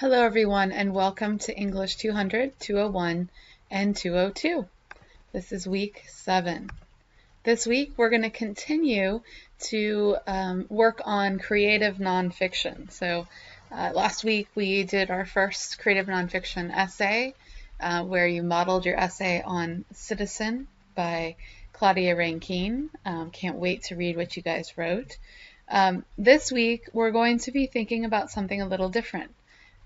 Hello everyone and welcome to English 200, 201, and 202. This is week 7. This week we're going to continue to work on creative nonfiction. So last week we did our first creative nonfiction essay where you modeled your essay on Citizen by Claudia Rankine. Can't wait to read what you guys wrote. This week we're going to be thinking about something a little different.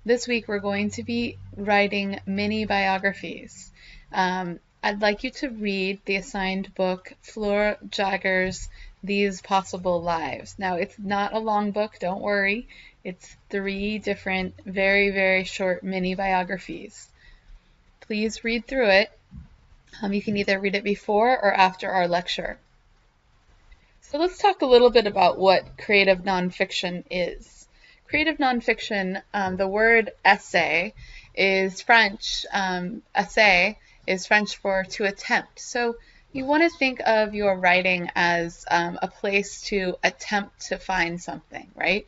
This week we're going to be writing mini biographies. I'd like you to read the assigned book, Fleur Jagger's These Possible Lives. Now, it's not a long book, don't worry. It's 3 different, very, very short mini biographies. Please read through it. You can either read it before or after our lecture. So let's talk a little bit about what creative nonfiction is. Creative nonfiction, the word essay is French. Essay is French for to attempt. So you want to think of your writing as a place to attempt to find something, right?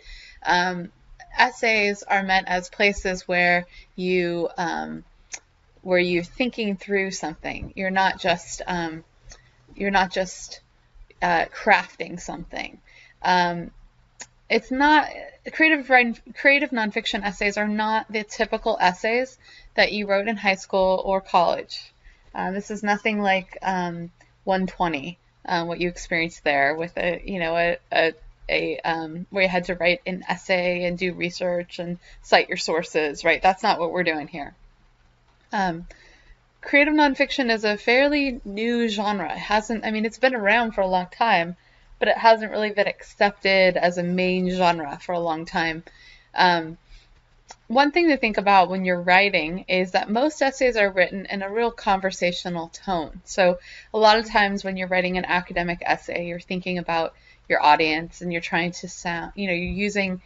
Essays are meant as places where you're thinking through something. You're not just crafting something. It's not creative nonfiction essays are not the typical essays that you wrote in high school or college. This is nothing like 120, what you experienced there with where you had to write an essay and do research and cite your sources, right? That's not what we're doing here. Creative nonfiction is a fairly new genre. It's been around for a long time, but it hasn't really been accepted as a main genre for a long time. One thing to think about when you're writing is that most essays are written in a real conversational tone. So a lot of times when you're writing an academic essay, you're thinking about your audience and you're trying to sound, you're using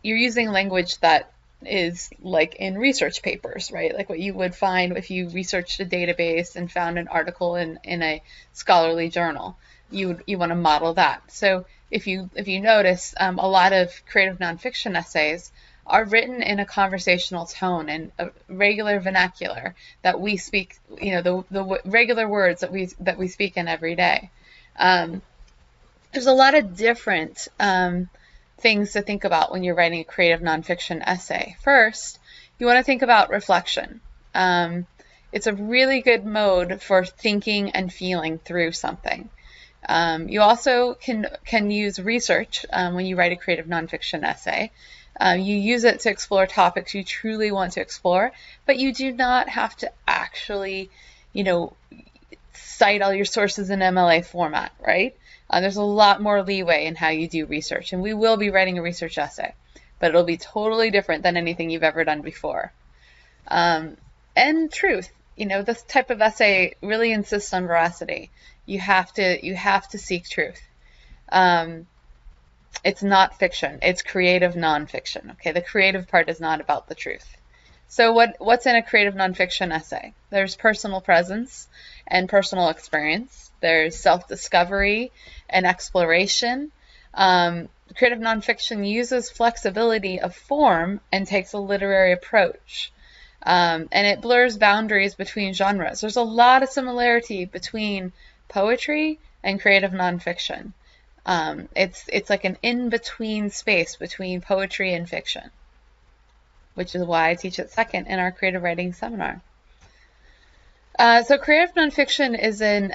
language that is like in research papers, right? Like what you would find if you researched a database and found an article in a scholarly journal. You want to model that. So if you notice, a lot of creative nonfiction essays are written in a conversational tone and a regular vernacular that we speak, the regular words that we speak in every day. There's a lot of different things to think about when you're writing a creative nonfiction essay. First, you want to think about reflection. It's a really good mode for thinking and feeling through something. You also can use research when you write a creative nonfiction essay. You use it to explore topics you truly want to explore, but you do not have to actually, cite all your sources in MLA format, right? There's a lot more leeway in how you do research, and we will be writing a research essay, but it'll be totally different than anything you've ever done before. And truth. This type of essay really insists on veracity. You have to seek truth. It's not fiction. It's creative nonfiction. Okay, the creative part is not about the truth. So what's in a creative nonfiction essay? There's personal presence and personal experience. There's self-discovery and exploration. Creative nonfiction uses flexibility of form and takes a literary approach. And it blurs boundaries between genres. There's a lot of similarity between poetry and creative nonfiction. It's like an in-between space between poetry and fiction, which is why I teach it second in our creative writing seminar. So creative nonfiction is an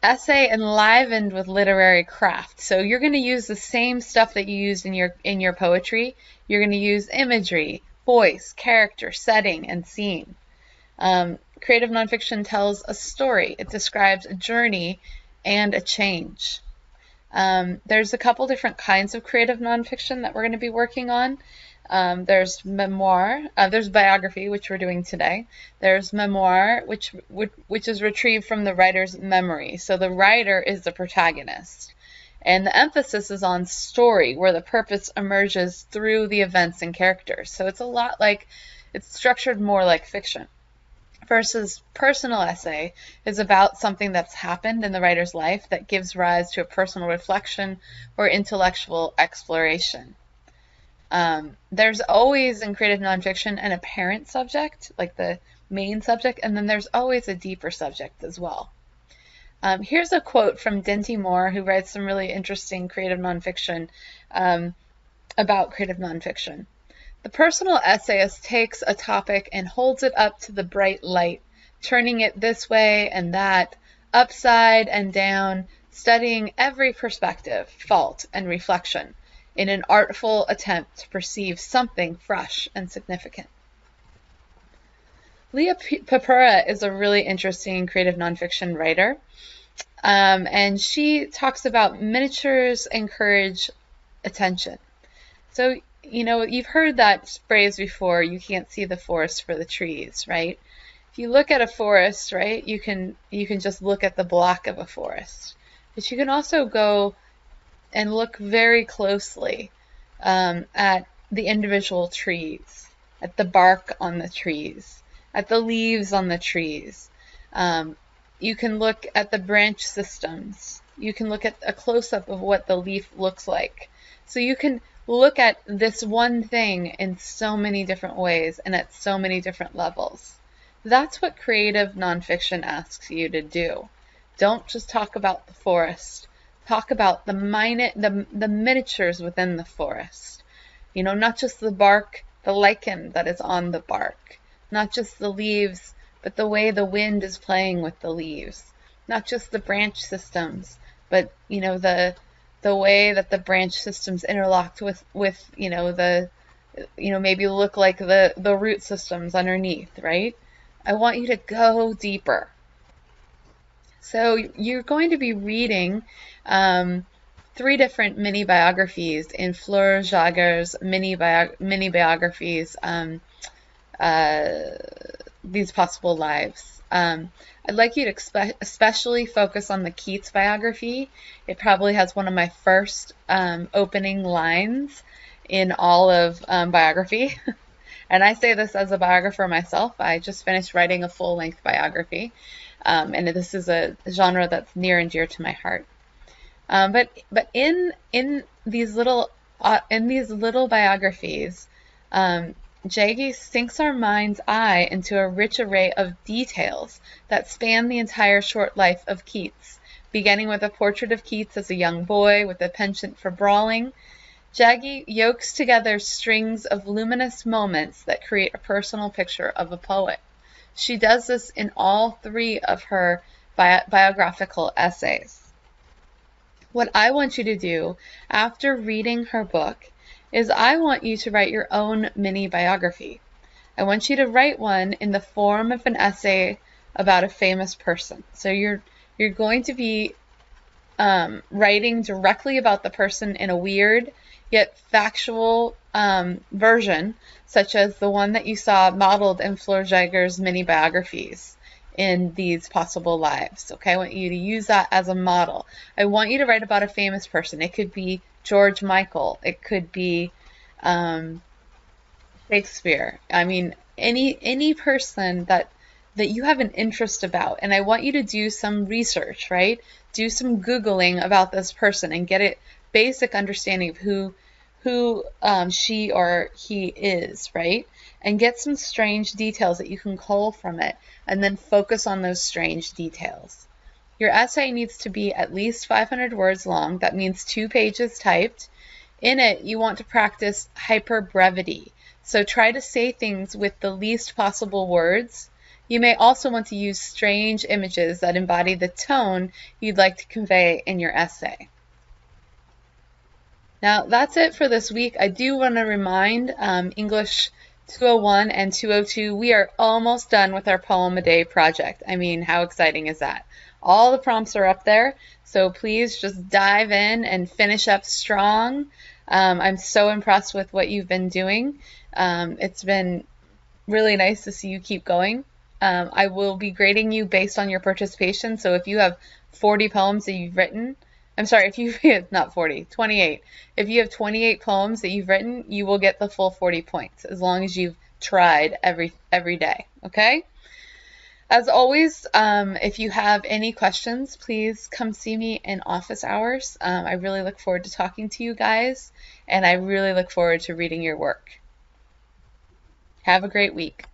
essay enlivened with literary craft. So you're going to use the same stuff that you used in your poetry. You're going to use imagery, voice, character, setting, and scene. Creative nonfiction tells a story. It describes a journey and a change. There's a couple different kinds of creative nonfiction that we're going to be working on. There's memoir, there's biography, which we're doing today. There's memoir, which is retrieved from the writer's memory. So the writer is the protagonist. And the emphasis is on story, where the purpose emerges through the events and characters. So it's structured more like fiction. Versus personal essay is about something that's happened in the writer's life that gives rise to a personal reflection or intellectual exploration. There's always in creative nonfiction an apparent subject, like the main subject, and then there's always a deeper subject as well. Here's a quote from Dinty Moore, who writes some really interesting creative nonfiction about creative nonfiction. The personal essayist takes a topic and holds it up to the bright light, turning it this way and that, upside and down, studying every perspective, fault, and reflection in an artful attempt to perceive something fresh and significant. Leah Papura is a really interesting creative nonfiction writer, and she talks about miniatures encourage attention. So, you know, you've heard that phrase before, you can't see the forest for the trees, right? If you look at a forest, right, you can just look at the block of a forest. But you can also go and look very closely at the individual trees, at the bark on the trees, at the leaves on the trees. You can look at the branch systems. You can look at a close-up of what the leaf looks like. So you can look at this one thing in so many different ways and at so many different levels. That's what creative nonfiction asks you to do. Don't just talk about the forest. Talk about the miniatures within the forest. You know, not just the bark, the lichen that is on the bark. Not just the leaves, but the way the wind is playing with the leaves. Not just the branch systems, but, you know, the way that the branch systems interlocked with you know, maybe look like the root systems underneath, right? I want you to go deeper. So you're going to be reading 3 different mini biographies in Fleur Jager's mini biographies, These Possible Lives. I'd like you to especially focus on the Keats biography. It probably has one of my first opening lines in all of biography. And I say this as a biographer myself. I just finished writing a full-length biography. And this is a genre that's near and dear to my heart. But in these little biographies, Jaggi sinks our mind's eye into a rich array of details that span the entire short life of Keats, beginning with a portrait of Keats as a young boy with a penchant for brawling. Jaggi yokes together strings of luminous moments that create a personal picture of a poet. She does this in all 3 of her biographical essays. What I want you to do after reading her book is I want you to write your own mini biography. I want you to write one in the form of an essay about a famous person. So you're going to be writing directly about the person in a weird yet factual version, such as the one that you saw modeled in Fleur Jager's mini biographies in These Possible Lives. Okay, I want you to use that as a model. I want you to write about a famous person. It could be George Michael. It could be Shakespeare. I mean, any person that you have an interest about. And I want you to do some research, right? Do some Googling about this person and get a basic understanding of who she or he is, right? And get some strange details that you can cull from it, and then focus on those strange details. Your essay needs to be at least 500 words long. That means 2 pages typed. In it, you want to practice hyperbrevity. So try to say things with the least possible words. You may also want to use strange images that embody the tone you'd like to convey in your essay. Now, that's it for this week. I do want to remind English 201 and 202, we are almost done with our Poem a Day project. I mean, how exciting is that? All the prompts are up there, so please just dive in and finish up strong. I'm so impressed with what you've been doing. It's been really nice to see you keep going. I will be grading you based on your participation, so if you have 40 poems that you've written, I'm sorry, if you not 40, 28. If you have 28 poems that you've written, you will get the full 40 points as long as you've tried every day, okay? As always, if you have any questions, please come see me in office hours. I really look forward to talking to you guys, and I really look forward to reading your work. Have a great week.